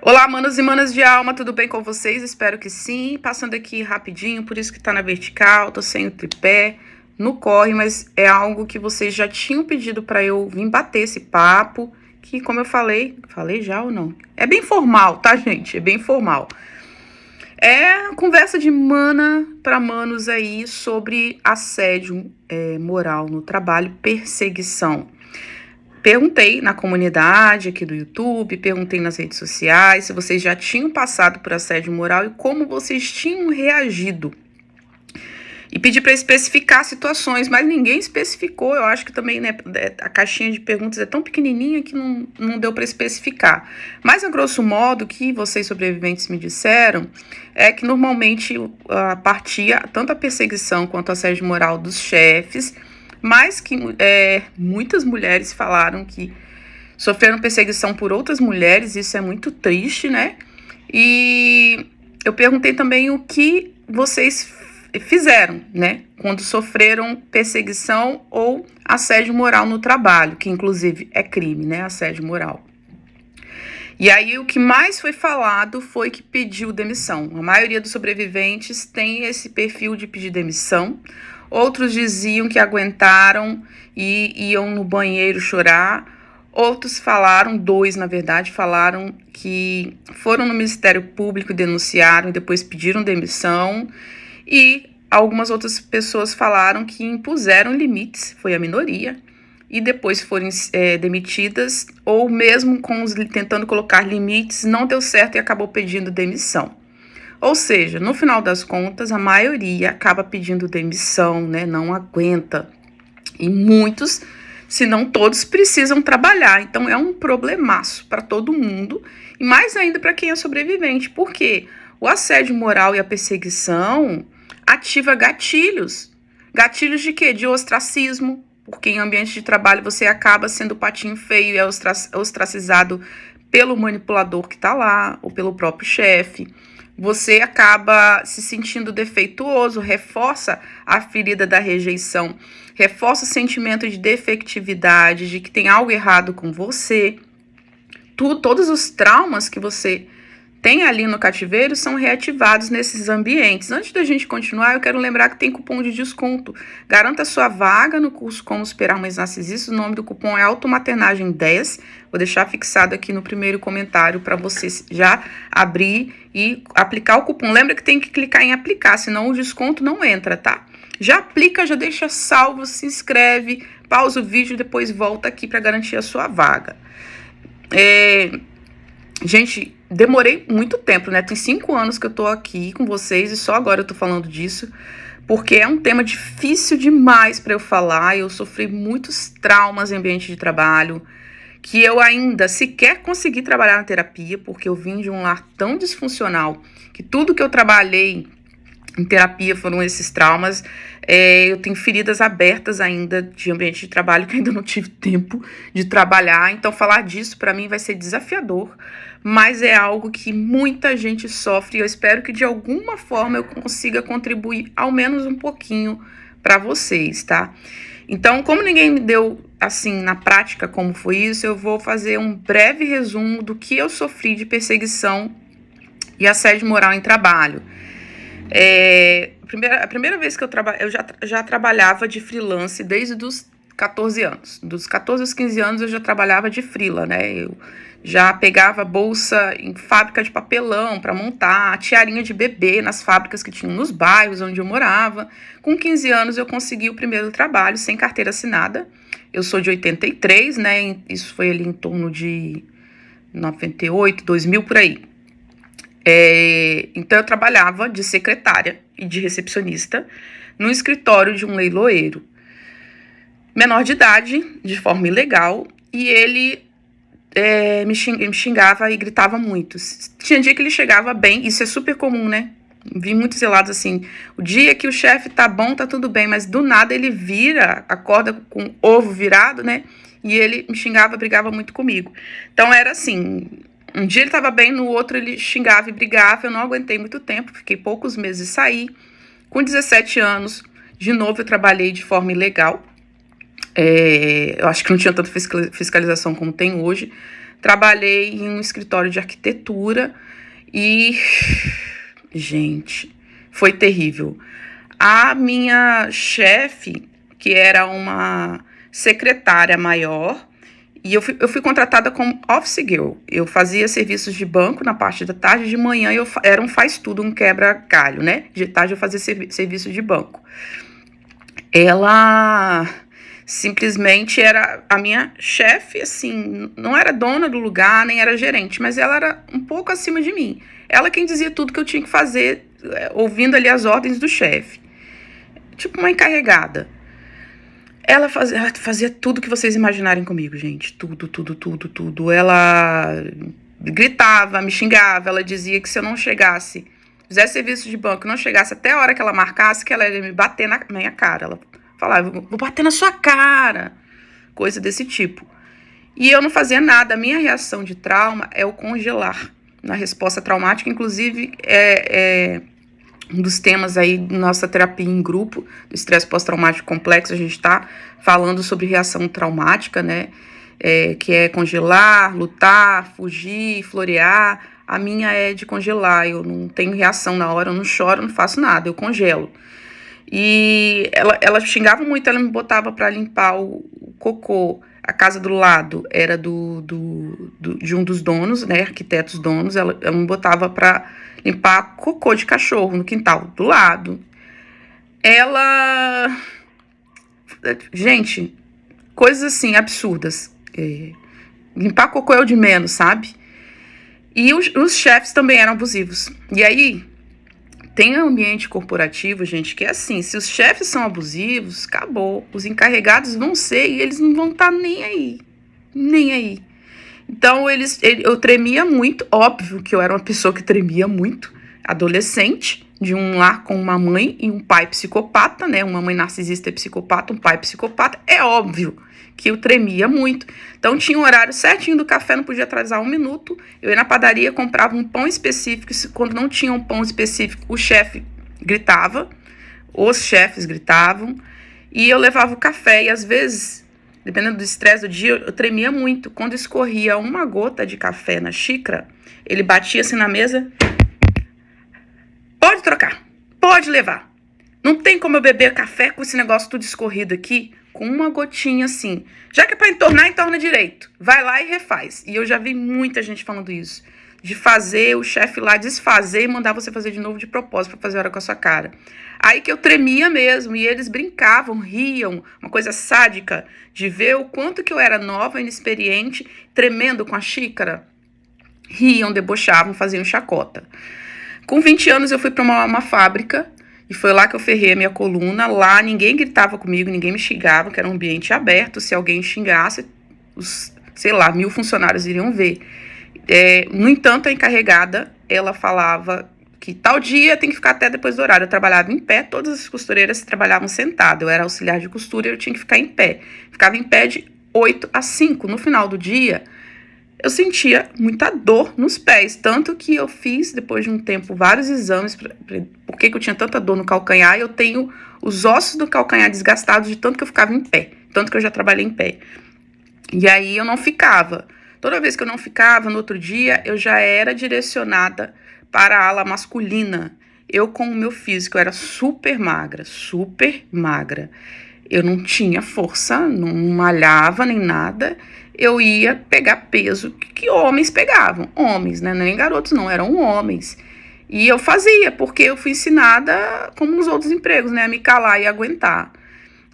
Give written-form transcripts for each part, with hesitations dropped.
Olá, manos e manas de alma, tudo bem com vocês? Espero que sim. Passando aqui rapidinho, por isso que tá na vertical, tô sem o tripé, no corre, mas é algo que vocês já tinham pedido para eu vir bater esse papo, que como eu falei já ou não? É bem formal, tá, gente? É bem formal. É conversa de mana para manos aí sobre assédio moral no trabalho, perseguição. Perguntei na comunidade aqui do YouTube, perguntei nas redes sociais se vocês já tinham passado por assédio moral e como vocês tinham reagido. E pedi para especificar situações, mas ninguém especificou. Eu acho que também, né, a caixinha de perguntas é tão pequenininha que não deu para especificar. Mas, a grosso modo, o que vocês sobreviventes me disseram é que normalmente partia tanto a perseguição quanto a assédio moral dos chefes, mas que muitas mulheres falaram que sofreram perseguição por outras mulheres, isso é muito triste, né? E eu perguntei também o que vocês fizeram, né? Quando sofreram perseguição ou assédio moral no trabalho, que inclusive é crime, né? Assédio moral. E aí o que mais foi falado foi que pediu demissão. A maioria dos sobreviventes tem esse perfil de pedir demissão. Outros diziam que aguentaram e iam no banheiro chorar. Outros falaram, dois na verdade, falaram que foram no Ministério Público e denunciaram e depois pediram demissão. E algumas outras pessoas falaram que impuseram limites, foi a minoria, e depois foram demitidas, ou mesmo tentando colocar limites, não deu certo e acabou pedindo demissão. Ou seja, no final das contas, a maioria acaba pedindo demissão, né? Não aguenta. E muitos, se não todos, precisam trabalhar. Então é um problemaço para todo mundo, e mais ainda para quem é sobrevivente, porque o assédio moral e a perseguição ativa gatilhos. Gatilhos de quê? De ostracismo, porque em ambiente de trabalho você acaba sendo patinho feio e é ostracizado pelo manipulador que está lá, ou pelo próprio chefe. Você acaba se sentindo defeituoso, reforça a ferida da rejeição, reforça o sentimento de defectividade, de que tem algo errado com você. Todos os traumas que você tem ali no cativeiro são reativados nesses ambientes. Antes da gente continuar, eu quero lembrar que tem cupom de desconto. Garanta sua vaga no curso Como Superar Mães Narcisistas. O nome do cupom é Automaternagem 10. Vou deixar fixado aqui no primeiro comentário para você já abrir e aplicar o cupom. Lembra que tem que clicar em aplicar, senão o desconto não entra, tá? Já aplica, já deixa salvo, se inscreve, pausa o vídeo e depois volta aqui para garantir a sua vaga. Gente, demorei muito tempo, né? Tem 5 anos que eu tô aqui com vocês e só agora eu tô falando disso, porque é um tema difícil demais para eu falar. Eu sofri muitos traumas em ambiente de trabalho, que eu ainda sequer consegui trabalhar na terapia, porque eu vim de um lar tão disfuncional que tudo que eu trabalhei em terapia foram esses traumas. Eu tenho feridas abertas ainda de ambiente de trabalho que ainda não tive tempo de trabalhar. Então, falar disso para mim vai ser desafiador, mas é algo que muita gente sofre e eu espero que de alguma forma eu consiga contribuir ao menos um pouquinho para vocês, tá? Então, como ninguém me deu assim na prática como foi isso, eu vou fazer um breve resumo do que eu sofri de perseguição e assédio moral em trabalho. A primeira vez que eu já trabalhava de freelance desde os 14 anos. Dos 14 aos 15 anos eu já trabalhava de freela, né? Eu já pegava bolsa em fábrica de papelão para montar, tiarinha de bebê nas fábricas que tinham nos bairros onde eu morava. Com 15 anos eu consegui o primeiro trabalho sem carteira assinada. Eu sou de 83, né? Isso foi ali em torno de 98, 2000, por aí. Então eu trabalhava de secretária e de recepcionista no escritório de um leiloeiro menor de idade, de forma ilegal, e ele me xingava e gritava muito. Tinha dia que ele chegava bem, isso é super comum, né? Vi muitos relatos assim, o dia que o chefe tá bom, tá tudo bem, mas do nada ele acorda com o ovo virado, né? E ele me xingava, brigava muito comigo. Então era assim, um dia ele tava bem, no outro ele xingava e brigava. Eu não aguentei muito tempo, fiquei poucos meses e saí. Com 17 anos, de novo eu trabalhei de forma ilegal. Eu acho que não tinha tanta fiscalização como tem hoje. trabalhei em um escritório de arquitetura e, gente, foi terrível. A minha chefe, que era uma secretária maior, e eu fui contratada como office girl. Eu fazia serviços de banco na parte da tarde, de manhã eu era um faz-tudo, um quebra-galho, né? De tarde eu fazia serviço de banco. Ela simplesmente era a minha chefe, assim, não era dona do lugar, nem era gerente, mas ela era um pouco acima de mim. Ela quem dizia tudo que eu tinha que fazer, ouvindo ali as ordens do chefe. Tipo uma encarregada. Ela fazia tudo que vocês imaginarem comigo, gente. Tudo, tudo, tudo, tudo. Ela gritava, me xingava. Ela dizia que se eu não chegasse, fizesse serviço de banco, não chegasse até a hora que ela marcasse, que ela ia me bater na minha cara. Ela falava, vou bater na sua cara. Coisa desse tipo. E eu não fazia nada. A minha reação de trauma é o congelar. Na resposta traumática, inclusive, um dos temas aí da nossa terapia em grupo, do estresse pós-traumático complexo, a gente está falando sobre reação traumática, né? Que é congelar, lutar, fugir, florear. A minha é de congelar, eu não tenho reação na hora, eu não choro, não faço nada, eu congelo. E ela xingava muito, ela me botava para limpar o cocô. A casa do lado era de um dos donos, né, arquitetos donos. Ela me botava para limpar cocô de cachorro no quintal do lado. Ela... Gente, coisas assim, absurdas. Limpar cocô é o de menos, sabe? E os chefes também eram abusivos. E aí, tem um ambiente corporativo, gente, que é assim, se os chefes são abusivos, acabou. Os encarregados vão ser e eles não vão estar nem aí. Nem aí. Então, eu tremia muito. Óbvio que eu era uma pessoa que tremia muito. Adolescente, de um lar com uma mãe e um pai psicopata, né? Uma mãe narcisista e psicopata, um pai psicopata. É óbvio que eu tremia muito. Então, tinha um horário certinho do café, não podia atrasar 1 minuto. Eu ia na padaria, comprava um pão específico. Quando não tinha um pão específico, o chefe gritava. Os chefes gritavam. E eu levava o café. E, às vezes, dependendo do estresse do dia, eu tremia muito. Quando escorria uma gota de café na xícara, ele batia assim na mesa. Pode trocar. Pode levar. Não tem como eu beber café com esse negócio tudo escorrido aqui, com uma gotinha assim. Já que é pra entornar, entorna direito. Vai lá e refaz. E eu já vi muita gente falando isso. De fazer o chefe lá desfazer e mandar você fazer de novo de propósito pra fazer hora com a sua cara. Aí que eu tremia mesmo. E eles brincavam, riam. Uma coisa sádica de ver o quanto que eu era nova, inexperiente, tremendo com a xícara. Riam, debochavam, faziam chacota. Com 20 anos eu fui pra uma fábrica. E foi lá que eu ferrei a minha coluna. Lá ninguém gritava comigo, ninguém me xingava, que era um ambiente aberto. Se alguém xingasse, os, 1000 funcionários iriam ver. No entanto, a encarregada, ela falava que tal dia tem que ficar até depois do horário. Eu trabalhava em pé, todas as costureiras trabalhavam sentadas. Eu era auxiliar de costura e eu tinha que ficar em pé. Ficava em pé de 8 às 5. No final do dia, eu sentia muita dor nos pés, tanto que eu fiz, depois de um tempo, vários exames, por que eu tinha tanta dor no calcanhar, e eu tenho os ossos do calcanhar desgastados de tanto que eu ficava em pé, tanto que eu já trabalhei em pé. E aí eu não ficava. Toda vez que eu não ficava, no outro dia, eu já era direcionada para a ala masculina. Eu, com o meu físico, eu era super magra, super magra. Eu não tinha força, não malhava nem nada. Eu ia pegar peso que homens pegavam. Homens, né? Nem garotos não, eram homens. E eu fazia, porque eu fui ensinada, como nos outros empregos, né? A me calar e aguentar.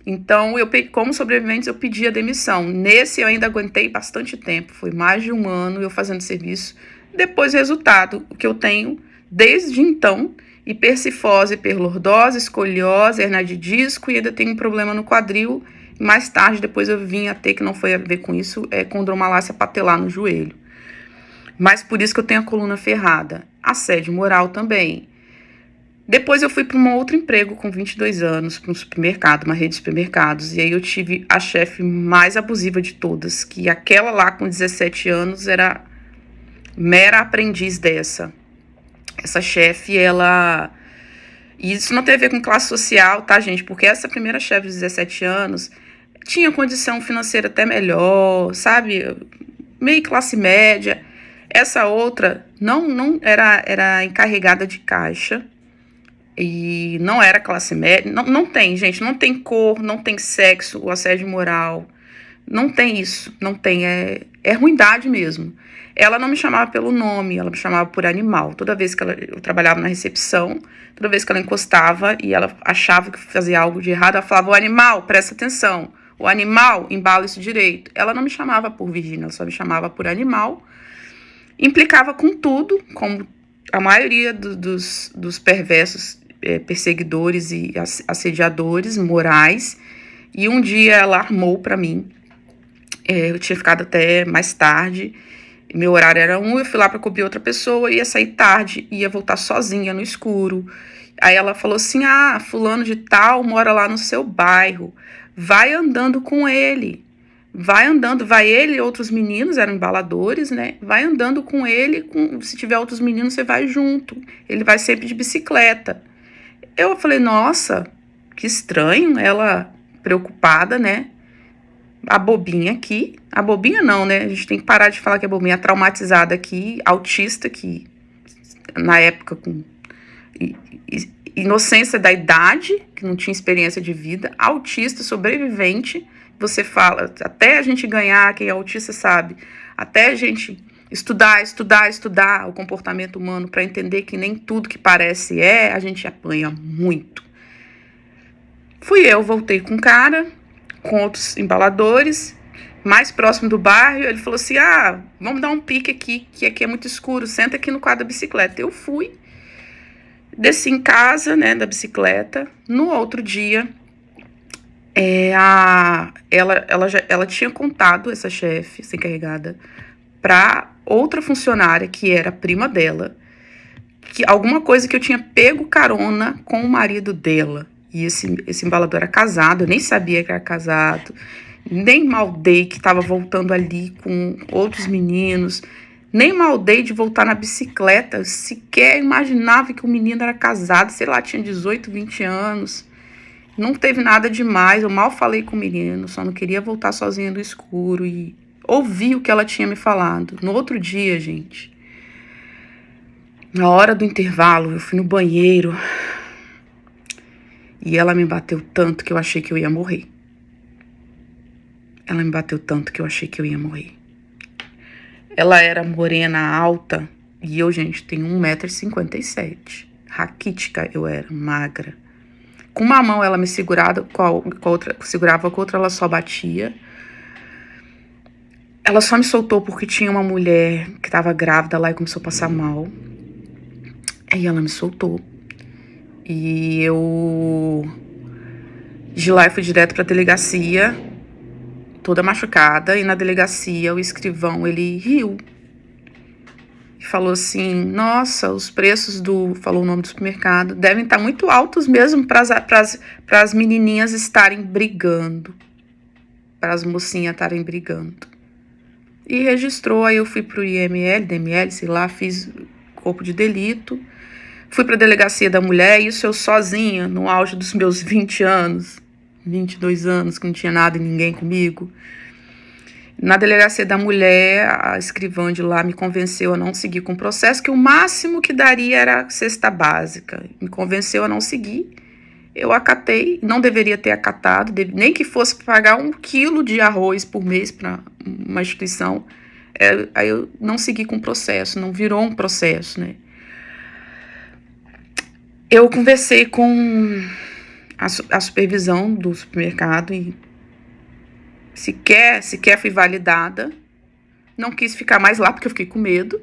Então, como sobreviventes, eu pedia demissão. Nesse, eu ainda aguentei bastante tempo. Foi mais de 1 ano eu fazendo serviço. Depois, resultado, o que eu tenho desde então, hipercifose, hiperlordose, escoliose, hernia de disco, e ainda tenho um problema no quadril. Mais tarde, depois eu vim a ter, que não foi a ver com isso, condromalácia patelar no joelho. Mas por isso que eu tenho a coluna ferrada. Assédio moral também. Depois eu fui para um outro emprego com 22 anos, para um supermercado, uma rede de supermercados. E aí eu tive a chefe mais abusiva de todas, que aquela lá com 17 anos era mera aprendiz dessa. Essa chefe, ela... E isso não tem a ver com classe social, tá, gente? Porque essa primeira chefe de 17 anos tinha condição financeira até melhor, sabe? meio classe média. Essa outra não era encarregada de caixa e não era classe média. Não tem, gente, não tem cor, não tem sexo, o assédio moral. Não tem isso, não tem, é ruindade mesmo. Ela não me chamava pelo nome, ela me chamava por animal. Toda vez que eu trabalhava na recepção, toda vez que ela encostava e ela achava que fazia algo de errado, ela falava, o animal, presta atenção, o animal, embala isso direito. Ela não me chamava por Virgínia, ela só me chamava por animal. Implicava com tudo, como a maioria dos perversos perseguidores e assediadores morais. E um dia ela armou para mim. Eu tinha ficado até mais tarde, meu horário era 1, eu fui lá para cobrir outra pessoa, ia sair tarde, ia voltar sozinha no escuro. Aí ela falou assim, fulano de tal mora lá no seu bairro, vai andando com ele. Vai andando, vai ele e outros meninos, eram embaladores, né? Vai andando com ele, se tiver outros meninos, você vai junto. Ele vai sempre de bicicleta. Eu falei, nossa, que estranho, ela preocupada, né? A bobinha aqui, a bobinha não, né? A gente tem que parar de falar que é bobinha, a traumatizada aqui, autista, que na época com inocência da idade, que não tinha experiência de vida, autista, sobrevivente, você fala, até a gente ganhar, quem é autista sabe, até a gente estudar o comportamento humano para entender que nem tudo que parece a gente apanha muito. Voltei com o cara, com outros embaladores, mais próximo do bairro, ele falou assim, vamos dar um pique aqui, que aqui é muito escuro, senta aqui no quadro da bicicleta. Eu fui, desci em casa, né, da bicicleta. No outro dia, ela tinha contado, essa chefe, essa encarregada, para outra funcionária, que era prima dela, que alguma coisa que eu tinha pego carona com o marido dela. E esse embalador era casado, eu nem sabia que era casado, nem maldei que estava voltando ali com outros meninos, nem maldei de voltar na bicicleta, sequer imaginava que o menino era casado, sei lá, tinha 18, 20 anos, não teve nada demais, eu mal falei com o menino, só não queria voltar sozinha no escuro e ouvi o que ela tinha me falado. No outro dia, gente, na hora do intervalo, eu fui no banheiro, e ela me bateu tanto que eu achei que eu ia morrer. Ela me bateu tanto que eu achei que eu ia morrer. Ela era morena, alta, e eu, gente, tenho 1,57 m. Raquítica eu era, magra. Com uma mão ela me segurava, com a outra ela só batia. Ela só me soltou porque tinha uma mulher que estava grávida lá e começou a passar mal. Aí ela me soltou. E de lá eu fui direto pra delegacia, toda machucada, e na delegacia o escrivão, ele riu. E falou assim, nossa, os preços falou o nome do supermercado, devem estar muito altos mesmo para as menininhas estarem brigando, para as mocinhas estarem brigando. E registrou, aí eu fui pro IML, DML, sei lá, fiz corpo de delito. Fui para a delegacia da mulher, isso eu sozinha, no auge dos meus 20 anos, 22 anos, que não tinha nada e ninguém comigo. Na delegacia da mulher, a escrivã de lá me convenceu a não seguir com o processo, que o máximo que daria era cesta básica. Me convenceu a não seguir, eu acatei, não deveria ter acatado, nem que fosse pagar 1 quilo de arroz por mês para uma instituição. Aí eu não segui com o processo, não virou um processo, né? Eu conversei com a supervisão do supermercado e sequer fui validada. Não quis ficar mais lá porque eu fiquei com medo.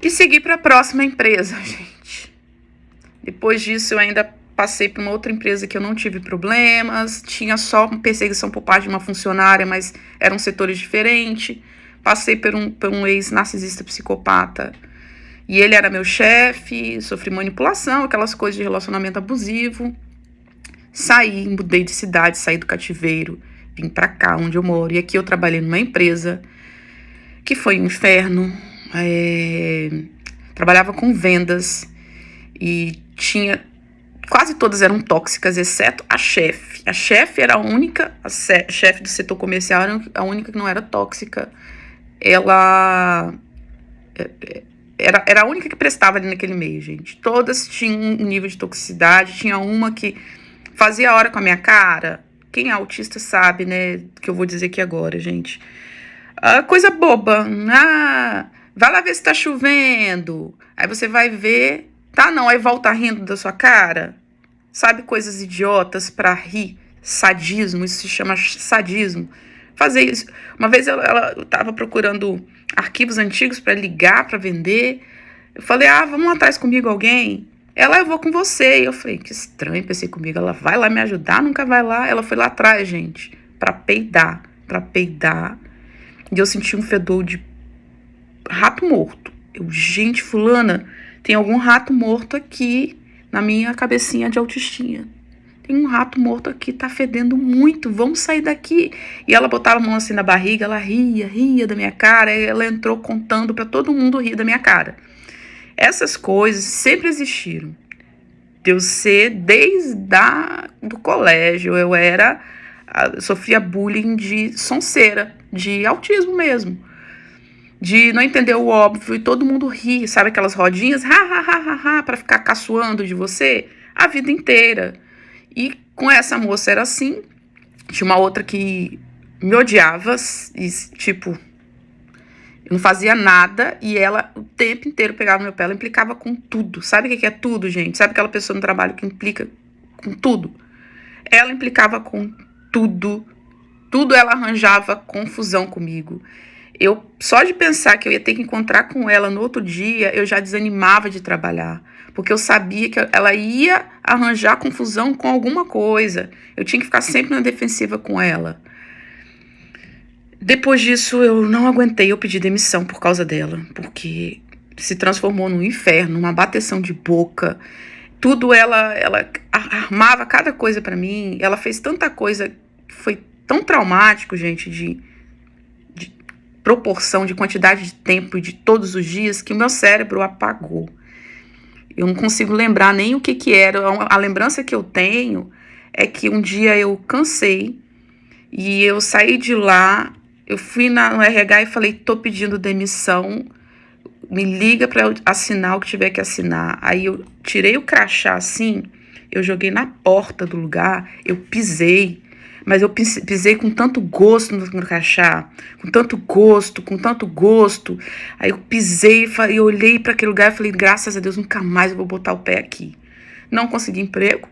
E segui para a próxima empresa, gente. Depois disso, eu ainda passei para uma outra empresa que eu não tive problemas. Tinha só uma perseguição por parte de uma funcionária, mas eram setores diferentes. Passei por um ex-narcisista psicopata. E ele era meu chefe, sofri manipulação, aquelas coisas de relacionamento abusivo. Saí, mudei de cidade, saí do cativeiro, vim pra cá, onde eu moro. E aqui eu trabalhei numa empresa que foi um inferno. Trabalhava com vendas e quase todas eram tóxicas, exceto a chefe. A chefe era a única, a chefe do setor comercial era a única que não era tóxica. ela era a única que prestava ali naquele meio, gente. Todas tinham um nível de toxicidade. Tinha uma que fazia hora com a minha cara. Quem é autista sabe, né, que eu vou dizer aqui agora, gente. Coisa boba. Vai lá ver se tá chovendo. Aí você vai ver. Tá, não. Aí volta rindo da sua cara. Sabe, coisas idiotas pra rir. Sadismo, isso se chama sadismo. Fazer isso. Uma vez ela tava procurando arquivos antigos pra ligar, pra vender. Eu falei, vamos atrás comigo alguém? Ela, eu vou com você. E eu falei, que estranho, pensei comigo. Ela vai lá me ajudar, nunca vai lá. Ela foi lá atrás, gente, pra peidar. E eu senti um fedor de rato morto. Gente, fulana, tem algum rato morto aqui na minha cabecinha de autistinha. Tem um rato morto aqui, tá fedendo muito, vamos sair daqui. E ela botava a mão assim na barriga, ela ria da minha cara, e ela entrou contando pra todo mundo rir da minha cara. Essas coisas sempre existiram. Eu ser desde do colégio, eu sofria bullying de sonseira, de autismo mesmo. De não entender o óbvio e todo mundo rir, sabe aquelas rodinhas, pra ficar caçoando de você a vida inteira. E com essa moça era assim. Tinha uma outra que me odiava, e, tipo, eu não fazia nada e ela o tempo inteiro pegava no meu pé, ela implicava com tudo. Sabe o que é tudo, gente? Sabe aquela pessoa no trabalho que implica com tudo? Ela implicava com tudo. Tudo ela arranjava confusão comigo. Eu, só de pensar que eu ia ter que encontrar com ela no outro dia, eu já desanimava de trabalhar. Porque eu sabia que ela ia arranjar confusão com alguma coisa. Eu tinha que ficar sempre na defensiva com ela. Depois disso, eu não aguentei, eu pedi demissão por causa dela. Porque se transformou num inferno, numa bateção de boca. Tudo ela armava cada coisa pra mim. Ela fez tanta coisa que foi tão traumático, gente, de proporção, de quantidade de tempo e de todos os dias, que o meu cérebro apagou. Eu não consigo lembrar nem o que era. A lembrança que eu tenho é que um dia eu cansei e eu saí de lá, eu fui no RH e falei, tô pedindo demissão, me liga para eu assinar o que tiver que assinar. Aí eu tirei o crachá assim, eu joguei na porta do lugar, eu pisei. Mas eu pisei com tanto gosto no crachá, com tanto gosto. Aí eu pisei e olhei para aquele lugar e falei, graças a Deus, nunca mais eu vou botar o pé aqui. Não consegui emprego.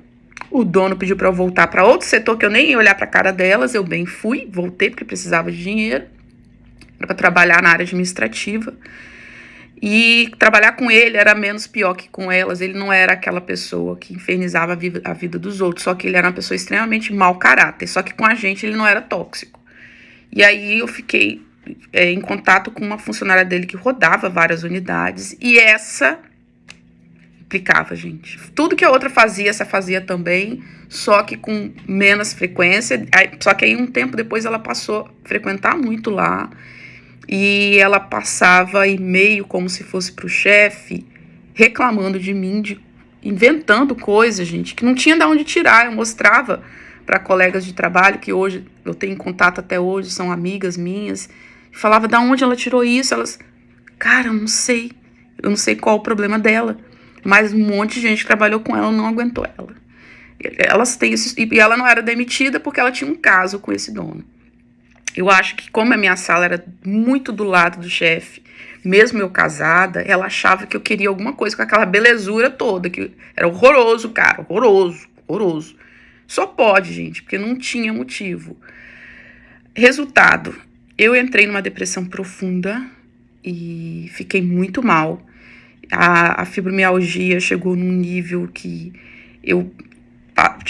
O dono pediu para eu voltar para outro setor que eu nem ia olhar para a cara delas. Eu bem fui, voltei porque precisava de dinheiro para trabalhar na área administrativa. E trabalhar com ele era menos pior que com elas. Ele não era aquela pessoa que infernizava a vida dos outros, só que ele era uma pessoa extremamente mau caráter. Só que com a gente ele não era tóxico. E aí eu fiquei em contato com uma funcionária dele que rodava várias unidades. E essa implicava, gente. Tudo que a outra fazia, essa fazia também, só que com menos frequência. Só que aí um tempo depois ela passou a frequentar muito lá. E ela passava e-mail como se fosse pro chefe, reclamando de mim, inventando coisas, gente, que não tinha de onde tirar. Eu mostrava para colegas de trabalho, que hoje eu tenho contato até hoje, são amigas minhas, e falava de onde ela tirou isso. Elas, cara, eu não sei qual o problema dela, mas um monte de gente que trabalhou com ela não aguentou ela. Elas têm isso, e ela não era demitida porque ela tinha um caso com esse dono. Eu acho que como a minha sala era muito do lado do chefe, mesmo eu casada, ela achava que eu queria alguma coisa com aquela belezura toda, que era horroroso, cara, horroroso. Só pode, gente, porque não tinha motivo. Resultado, eu entrei numa depressão profunda e fiquei muito mal. A fibromialgia chegou num nível que eu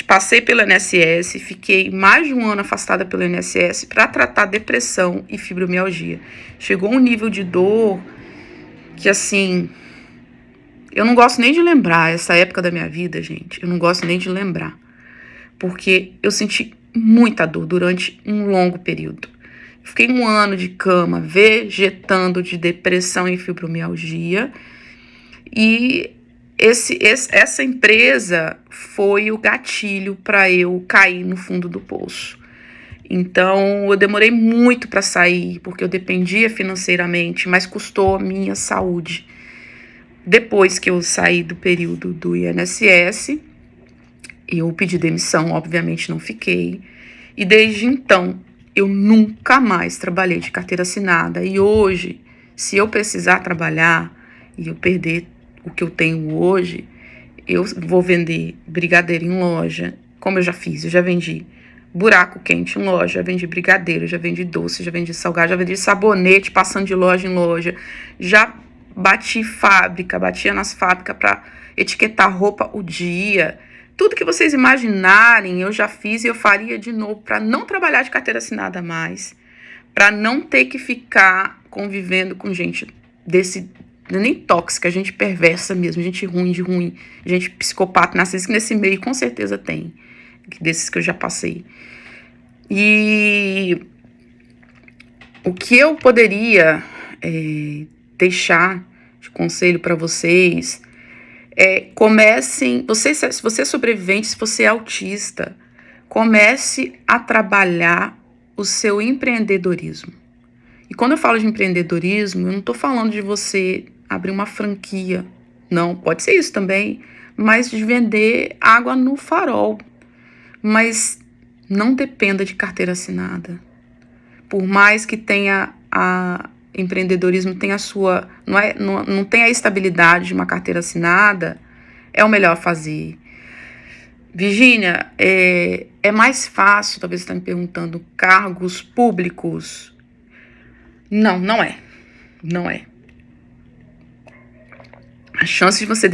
passei pelo INSS, fiquei mais de um ano afastada pelo INSS para tratar depressão e fibromialgia. Chegou um nível de dor que, assim, eu não gosto nem de lembrar essa época da minha vida, gente. Eu não gosto nem de lembrar, porque eu senti muita dor durante um longo período. Fiquei um ano de cama, vegetando de depressão e fibromialgia, e essa empresa foi o gatilho para eu cair no fundo do poço. Então, eu demorei muito para sair, porque eu dependia financeiramente, mas custou a minha saúde. Depois que eu saí do período do INSS, eu pedi demissão, obviamente não fiquei. E desde então, eu nunca mais trabalhei de carteira assinada. E hoje, se eu precisar trabalhar e eu perder o que eu tenho hoje, eu vou vender brigadeiro em loja, como eu já fiz, eu já vendi buraco quente em loja, já vendi brigadeiro, já vendi doce, já vendi salgado, já vendi sabonete passando de loja em loja, já batia nas fábricas para etiquetar roupa o dia. Tudo que vocês imaginarem, eu já fiz e eu faria de novo para não trabalhar de carteira assinada mais, para não ter que ficar convivendo com gente desse, nem tóxica, gente perversa mesmo, gente ruim, gente psicopata, narcisista, que nesse meio com certeza tem, desses que eu já passei. E o que eu poderia deixar de conselho para vocês comecem, se você é sobrevivente, se você é autista, comece a trabalhar o seu empreendedorismo. E quando eu falo de empreendedorismo, eu não estou falando de você abrir uma franquia, não, pode ser isso também, mas de vender água no farol. Mas não dependa de carteira assinada. Por mais que tenha empreendedorismo, tenha a sua, não tem a estabilidade de uma carteira assinada, é o melhor a fazer. Virgínia, é mais fácil, talvez você está me perguntando, cargos públicos? Não, não é. Não é. A chance de você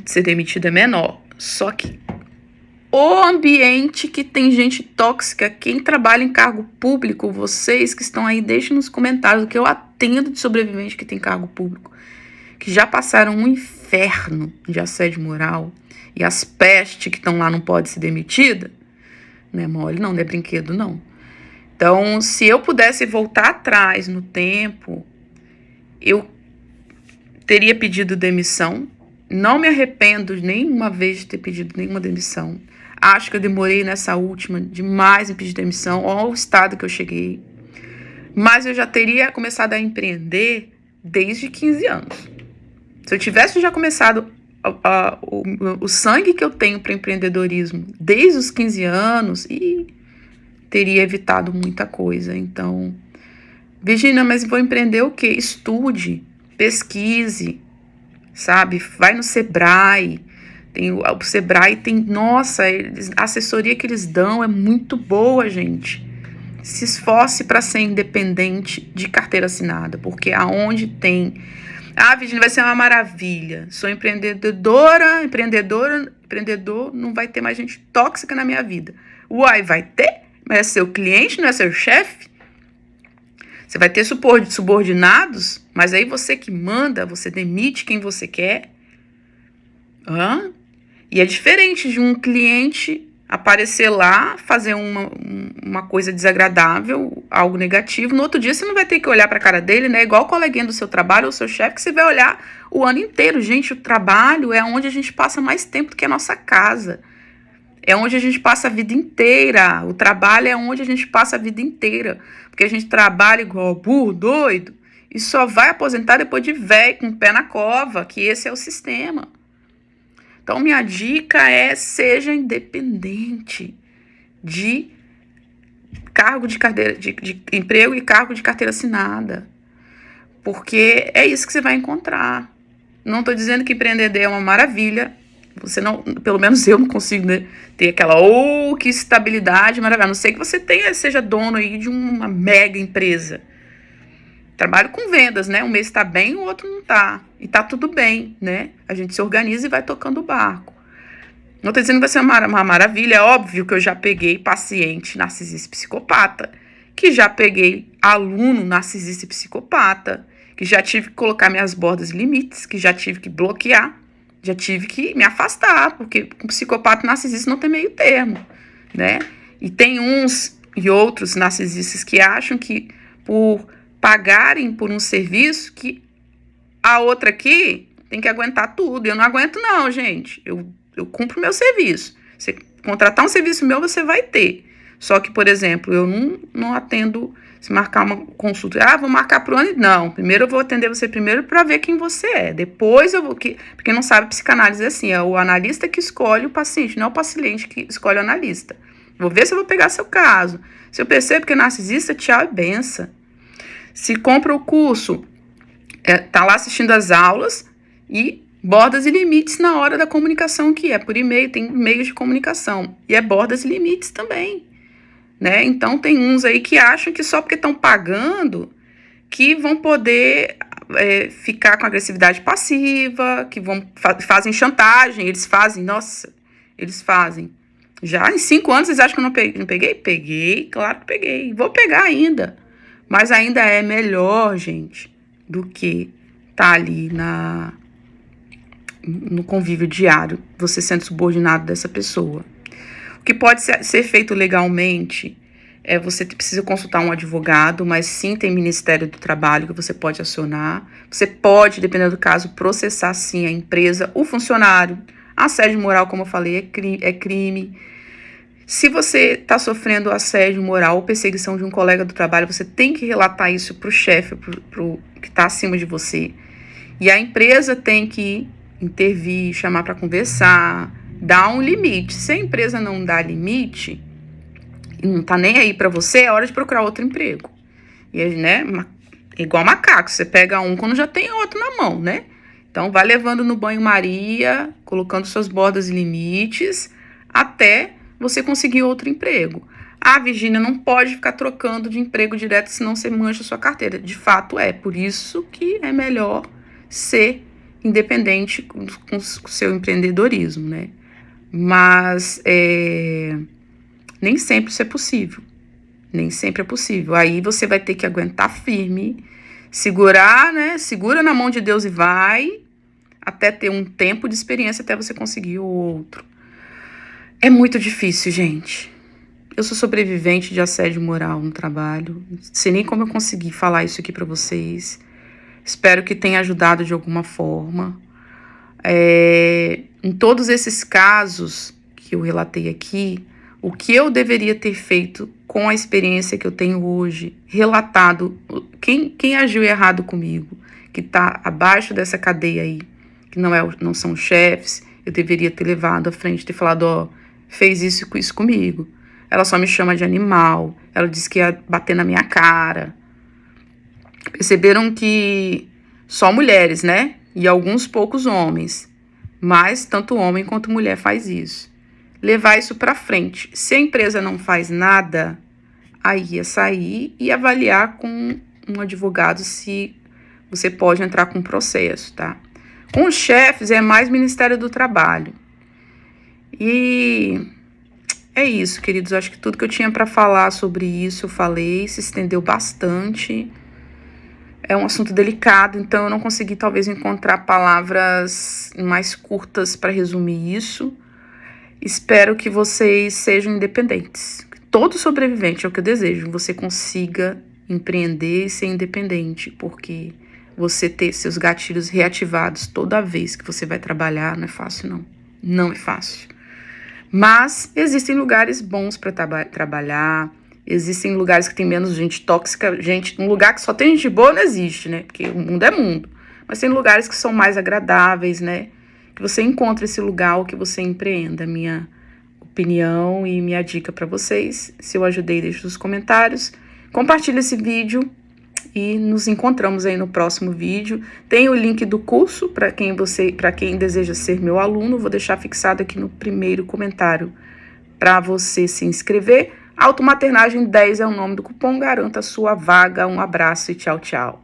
ser demitido é menor. Só que o ambiente que tem gente tóxica, quem trabalha em cargo público, vocês que estão aí, deixem nos comentários o que eu atendo de sobrevivente que tem cargo público, que já passaram um inferno de assédio moral, e as pestes que estão lá não podem ser demitidas, não é mole não, não é brinquedo não. Então, se eu pudesse voltar atrás no tempo, eu teria pedido demissão. Não me arrependo nenhuma vez de ter pedido nenhuma demissão. Acho que eu demorei nessa última demais em pedir demissão, olha o estado que eu cheguei. Mas eu já teria começado a empreender desde 15 anos. Se eu tivesse já começado o sangue que eu tenho para empreendedorismo desde os 15 anos, teria evitado muita coisa. Então, Virgínia, mas vou empreender o quê? Estude, pesquise, sabe? Vai no Sebrae. O Sebrae tem, nossa, a assessoria que eles dão é muito boa, gente. Se esforce para ser independente de carteira assinada, porque aonde tem... Virgínia, vai ser uma maravilha. Sou empreendedor, não vai ter mais gente tóxica na minha vida. Uai, vai ter? Mas é seu cliente, não é seu chefe? Você vai ter subordinados, mas aí você que manda, você demite quem você quer. E é diferente de um cliente aparecer lá, fazer uma coisa desagradável, algo negativo. No outro dia você não vai ter que olhar para a cara dele, né? Igual o coleguinha do seu trabalho ou seu chefe, que você vai olhar o ano inteiro. Gente, o trabalho é onde a gente passa mais tempo do que a nossa casa. É onde a gente passa a vida inteira. O trabalho é onde a gente passa a vida inteira. Porque a gente trabalha igual burro, doido, e só vai aposentar depois de velho, com o pé na cova, que esse é o sistema. Então, minha dica é: seja independente de cargo de carteira, de emprego e cargo de carteira assinada. Porque é isso que você vai encontrar. Não estou dizendo que empreender é uma maravilha. Você não, pelo menos eu não consigo, né, ter aquela, que estabilidade maravilhosa. A não sei que você seja dono aí de uma mega empresa. Trabalho com vendas, né? Um mês tá bem, o outro não tá. E tá tudo bem, né? A gente se organiza e vai tocando o barco. Não tô dizendo que vai ser uma maravilha. É óbvio que eu já peguei paciente narcisista e psicopata, que já peguei aluno narcisista e psicopata, que já tive que colocar minhas bordas e limites, que já tive que bloquear, já tive que me afastar, porque com psicopata e narcisista não tem meio termo, né? E tem uns e outros narcisistas que acham que por pagarem por um serviço, que a outra aqui tem que aguentar tudo. Eu não aguento não, gente. Eu cumpro meu serviço. Você contratar um serviço meu, você vai ter. Só que, por exemplo, eu não atendo, se marcar uma consulta, vou marcar pro ano, não. Primeiro eu vou atender você primeiro para ver quem você é. Depois eu vou, porque não sabe, psicanálise é assim, é o analista que escolhe o paciente, não é o paciente que escolhe o analista. Vou ver se eu vou pegar seu caso. Se eu percebo que é narcisista, tchau e benção. Se compra o curso, tá lá assistindo as aulas e bordas e limites na hora da comunicação, que é por e-mail, tem meios de comunicação. E é bordas e limites também, né? Então, tem uns aí que acham que só porque estão pagando que vão poder ficar com agressividade passiva, que fazem chantagem, eles fazem. Já em 5 anos, vocês acham que eu não peguei? Peguei, claro que peguei. Vou pegar ainda. Mas ainda é melhor, gente, do que tá ali no convívio diário, você sendo subordinado dessa pessoa. O que pode ser feito legalmente você precisa consultar um advogado, mas sim tem Ministério do Trabalho que você pode acionar. Você pode, dependendo do caso, processar sim a empresa, o funcionário. Assédio moral, como eu falei, é crime. Se você está sofrendo assédio moral ou perseguição de um colega do trabalho, você tem que relatar isso para o chefe, pro que está acima de você. E a empresa tem que intervir, chamar para conversar, dar um limite. Se a empresa não dá limite e não tá nem aí para você, é hora de procurar outro emprego. E né, igual macaco, você pega um quando já tem outro na mão, né? Então vai levando no banho-maria, colocando suas bordas e limites, até você conseguir outro emprego. Virgínia, não pode ficar trocando de emprego direto, senão você mancha sua carteira. De fato por isso que é melhor ser independente com o seu empreendedorismo, né? Mas nem sempre isso é possível. Nem sempre é possível. Aí você vai ter que aguentar firme, segurar, né? Segura na mão de Deus e vai, até ter um tempo de experiência, até você conseguir o outro. É muito difícil, gente. Eu sou sobrevivente de assédio moral no trabalho. Não sei nem como eu consegui falar isso aqui pra vocês. Espero que tenha ajudado de alguma forma. Em todos esses casos que eu relatei aqui, o que eu deveria ter feito com a experiência que eu tenho hoje, relatado quem agiu errado comigo, que está abaixo dessa cadeia aí, que não são chefes, eu deveria ter levado à frente, ter falado, fez isso comigo. Ela só me chama de animal, ela disse que ia bater na minha cara. Perceberam que só mulheres, né? E alguns poucos homens, mas tanto homem quanto mulher faz isso. Levar isso para frente. Se a empresa não faz nada, aí é sair e avaliar com um advogado se você pode entrar com processo, tá? Com os chefes é mais Ministério do Trabalho. E é isso, queridos. Acho que tudo que eu tinha para falar sobre isso eu falei, se estendeu bastante. É um assunto delicado, então eu não consegui talvez encontrar palavras mais curtas para resumir isso. Espero que vocês sejam independentes. Todo sobrevivente, é o que eu desejo, você consiga empreender e ser independente, porque você ter seus gatilhos reativados toda vez que você vai trabalhar não é fácil, não. Não é fácil. Mas existem lugares bons para trabalhar, existem lugares que tem menos gente tóxica, um lugar que só tem gente boa não existe, né? Porque o mundo é mundo. Mas tem lugares que são mais agradáveis, né? Que você encontre esse lugar ou que você empreenda. Minha opinião e minha dica para vocês. Se eu ajudei, deixe nos comentários. Compartilhe esse vídeo e nos encontramos aí no próximo vídeo. Tem o link do curso para quem deseja ser meu aluno. Vou deixar fixado aqui no primeiro comentário para você se inscrever. Automaternagem 10 é o nome do cupom. Garanta a sua vaga. Um abraço e tchau, tchau.